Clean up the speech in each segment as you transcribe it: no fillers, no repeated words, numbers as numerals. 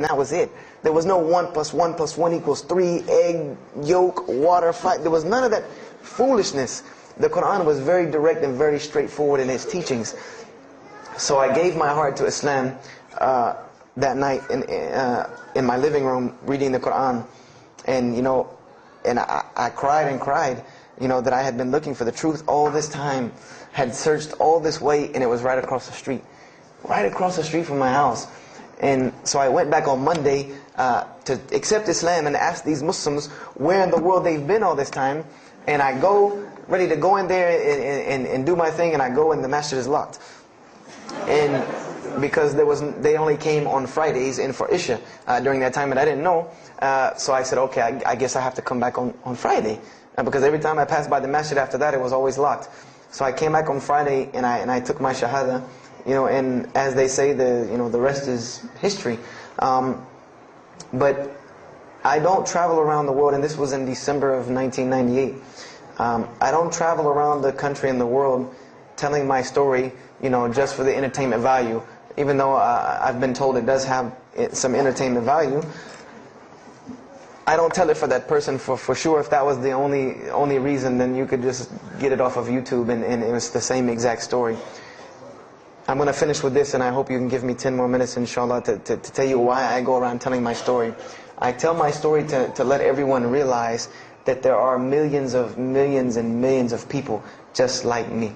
that was it. There was no 1 + 1 + 1 = 3, egg, yolk, water, fire. There was none of that foolishness. The Quran was very direct and very straightforward in its teachings. So I gave my heart to Islam that night in my living room, reading the Quran. And I cried and cried, that I had been looking for the truth all this time, had searched all this way, and it was right across the street. Right across the street from my house. And so I went back on Monday to accept Islam and ask these Muslims where in the world they've been all this time. And I go, ready to go in there and do my thing, and I go and the masjid is locked. And because they only came on Fridays in for Isha during that time, and I didn't know. So I said, okay, I guess I have to come back on Friday. Because every time I passed by the masjid after that, it was always locked. So I came back on Friday and I took my shahada. And as they say, the rest is history. But I don't travel around the world, and this was in December of 1998. I don't travel around the country and the world telling my story, just for the entertainment value. Even though I've been told it does have some entertainment value, I don't tell it for that person for sure. If that was the only reason, then you could just get it off of YouTube and it was the same exact story. I'm going to finish with this, and I hope you can give me 10 more minutes, inshallah, to tell you why I go around telling my story. I tell my story to let everyone realize that there are millions and millions of people just like me.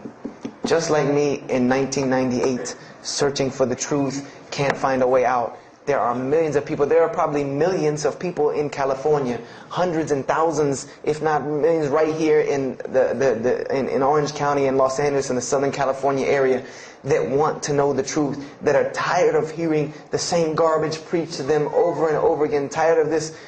Just like me in 1998, searching for the truth, can't find a way out. There are millions of people. There are probably millions of people in California, hundreds and thousands, if not millions, right here in in Orange County and Los Angeles in the Southern California area, that want to know the truth, that are tired of hearing the same garbage preached to them over and over again, tired of this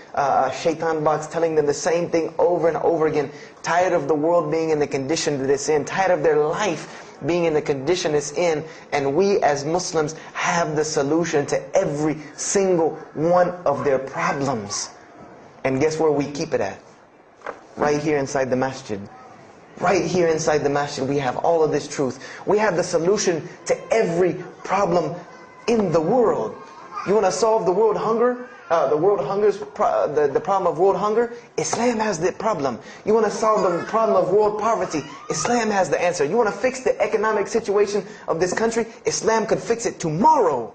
shaitan bots telling them the same thing over and over again, tired of the world being in the condition that it's in, tired of their life being in the condition it's in. And we as Muslims have the solution to every single one of their problems. And guess where we keep it at? Right here inside the masjid. Right here inside the masjid we have all of this truth. We have the solution to every problem in the world. You want to solve the world hunger? The problem of world hunger? Islam has the problem. You want to solve the problem of world poverty? Islam has the answer. You want to fix the economic situation of this country? Islam could fix it tomorrow.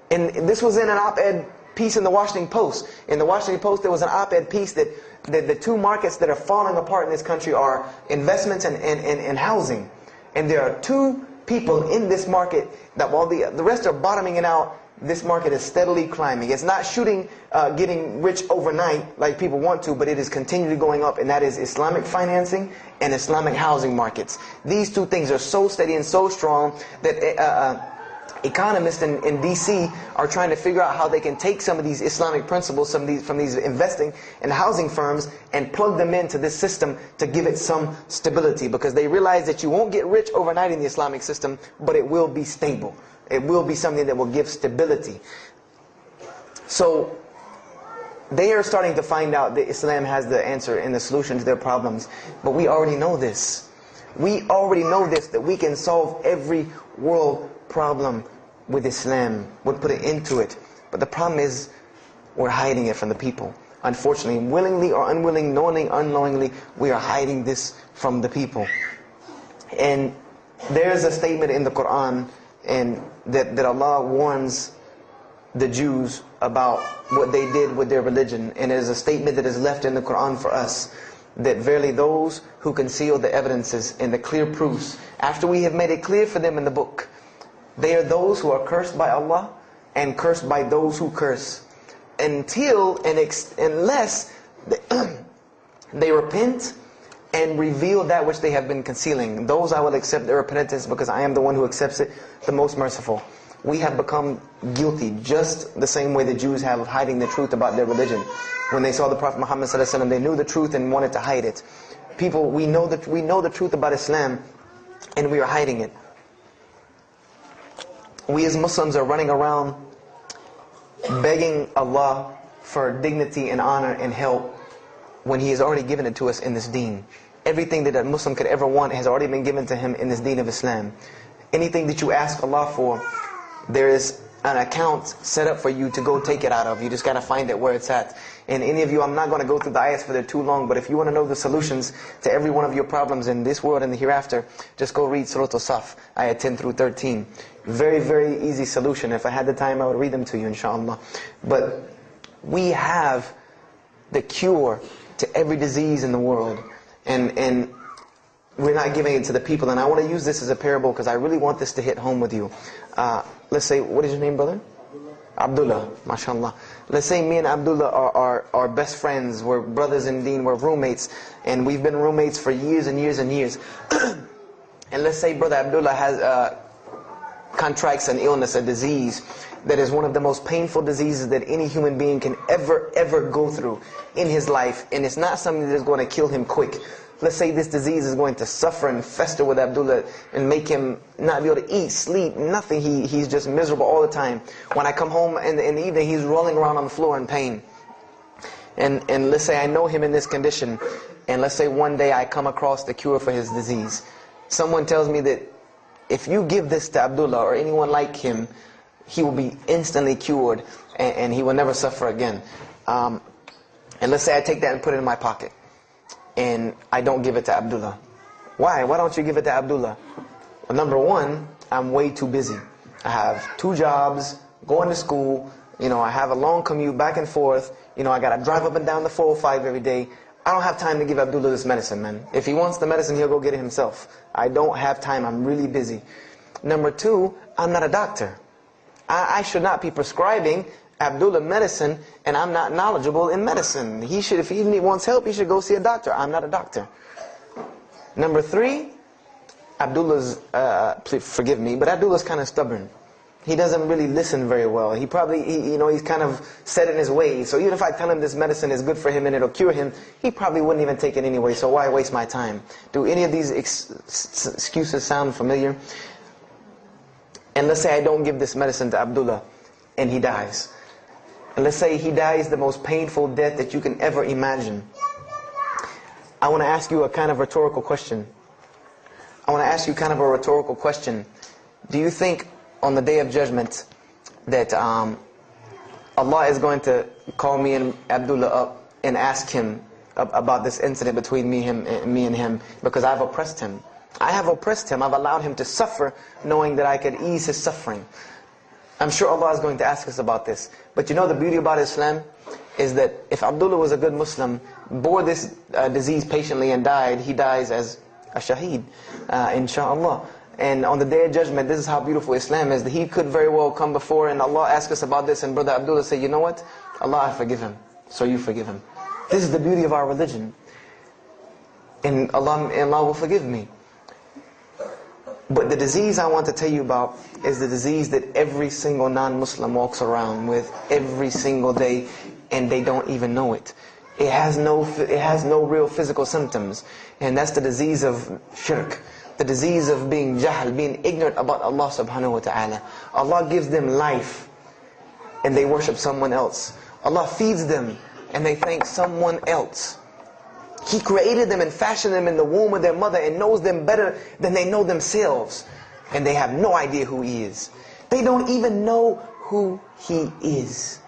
And this was in an op-ed piece in the Washington Post. In the Washington Post there was an op-ed piece that the two markets that are falling apart in this country are investments and housing. And there are two people in this market that while the rest are bottoming it out, this market is steadily climbing. It's not getting rich overnight like people want to, but it is continually going up, and that is Islamic financing and Islamic housing markets. These two things are so steady and so strong that economists in DC are trying to figure out how they can take some of these Islamic principles, from these investing and housing firms, and plug them into this system to give it some stability, because they realize that you won't get rich overnight in the Islamic system, but it will be stable. It will be something that will give stability. So they are starting to find out that Islam has the answer and the solution to their problems. But we already know this. We already know this, that we can solve every world problem with Islam. We'll put an end to it. But the problem is, we're hiding it from the people. Unfortunately, willingly or unwillingly, knowingly, unknowingly, we are hiding this from the people. And there's a statement in the Quran and that Allah warns the Jews about what they did with their religion. And it is a statement that is left in the Quran for us, that verily those who conceal the evidences and the clear proofs, after we have made it clear for them in the book, they are those who are cursed by Allah and cursed by those who curse, unless they repent and reveal that which they have been concealing. Those I will accept their repentance, because I am the one who accepts it, the most merciful. We have become guilty just the same way the Jews have of hiding the truth about their religion. When they saw the Prophet Muhammad ﷺ, they knew the truth and wanted to hide it. People, we know the truth about Islam, and we are hiding it. We as Muslims are running around begging Allah for dignity and honor and help, when He has already given it to us in this deen. Everything that a Muslim could ever want has already been given to him in this deen of Islam. Anything that you ask Allah for, there is an account set up for you to go take it out of. You just got to find it where it's at. And any of you, I'm not going to go through the ayahs for they're too long, but if you want to know the solutions to every one of your problems in this world and the hereafter, just go read Surah Al-Saf, ayah 10 through 13. Very, very easy solution. If I had the time, I would read them to you, inshallah. But we have the cure to every disease in the world. And we're not giving it to the people. And I want to use this as a parable because I really want this to hit home with you. Let's say, what is your name, brother? Abdullah, mashallah. Let's say me and Abdullah are best friends, we're brothers in deen, we're roommates, and we've been roommates for years and years and years. And let's say brother Abdullah has contracts an illness, a disease, that is one of the most painful diseases that any human being can ever go through in his life, and it's not something that's going to kill him quick. Let's say this disease is going to suffer and fester with Abdullah and make him not be able to eat, sleep, nothing. He's just miserable all the time. When I come home in the evening, he's rolling around on the floor in pain. And let's say I know him in this condition, and let's say one day I come across the cure for his disease. Someone tells me that if you give this to Abdullah or anyone like him, he will be instantly cured and he will never suffer again. And let's say I take that and put it in my pocket, and I don't give it to Abdullah. Why? Why don't you give it to Abdullah? Well, number one, I'm way too busy. I have 2 jobs, going to school, I have a long commute back and forth, I got to drive up and down the 405 every day. I don't have time to give Abdullah this medicine, man. If he wants the medicine, he'll go get it himself. I don't have time, I'm really busy. Number 2, I'm not a doctor. I should not be prescribing Abdullah medicine, and I'm not knowledgeable in medicine. He should, if he wants help, he should go see a doctor. I'm not a doctor. Number 3, Abdullah's, please forgive me, but Abdullah's kind of stubborn. He doesn't really listen very well. He probably, he's kind of set in his ways. So even if I tell him this medicine is good for him and it'll cure him, he probably wouldn't even take it anyway. So why waste my time? Do any of these excuses sound familiar? And let's say I don't give this medicine to Abdullah and he dies. And let's say he dies the most painful death that you can ever imagine. I want to ask you a kind of rhetorical question. Do you think on the Day of Judgment that Allah is going to call me and Abdullah up and ask him about this incident between me and him because I've oppressed him? I have oppressed him. I've allowed him to suffer knowing that I could ease his suffering. I'm sure Allah is going to ask us about this. But the beauty about Islam is that if Abdullah was a good Muslim, bore this disease patiently and died, he dies as a shaheed, inshaAllah. And on the Day of Judgment, this is how beautiful Islam is, that he could very well come before and Allah ask us about this, and brother Abdullah say, you know what? Allah, I forgive him. So you forgive him. This is the beauty of our religion. And Allah will forgive me. But the disease I want to tell you about is the disease that every single non-Muslim walks around with every single day, and they don't even know it. It has no real physical symptoms, and that's the disease of shirk, the disease of being jahl, being ignorant about Allah subhanahu wa ta'ala. Allah gives them life, and they worship someone else. Allah feeds them, and they thank someone else. He created them and fashioned them in the womb of their mother and knows them better than they know themselves. And they have no idea who He is. They don't even know who He is.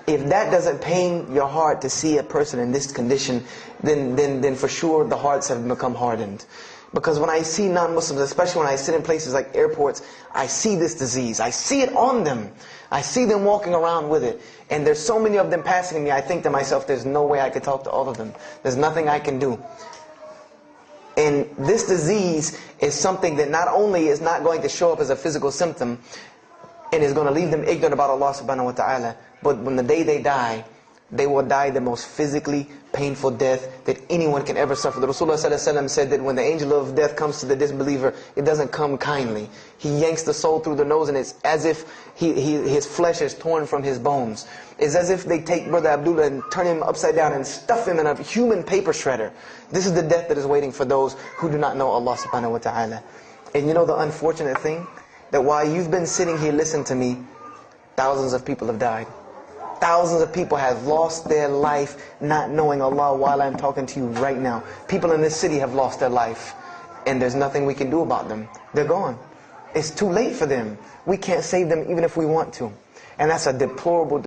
If that doesn't pain your heart to see a person in this condition, then for sure the hearts have become hardened. Because when I see non-Muslims, especially when I sit in places like airports, I see this disease. I see it on them. I see them walking around with it. And there's so many of them passing me, I think to myself, there's no way I could talk to all of them. There's nothing I can do. And this disease is something that not only is not going to show up as a physical symptom, and is going to leave them ignorant about Allah subhanahu wa ta'ala, but when the day they die, they will die the most physically painful death that anyone can ever suffer. The Rasulullah ﷺ said that when the angel of death comes to the disbeliever, it doesn't come kindly. He yanks the soul through the nose, and it's as if his flesh is torn from his bones. It's as if they take Brother Abdullah and turn him upside down and stuff him in a human paper shredder. This is the death that is waiting for those who do not know Allah subhanahu wa ta'ala. And you know the unfortunate thing? That while you've been sitting here listening to me, thousands of people have died. Thousands of people have lost their life not knowing Allah while I'm talking to you right now. People in this city have lost their life, and there's nothing we can do about them. They're gone. it's too late for them. We can't save them even if we want to. And that's a deplorable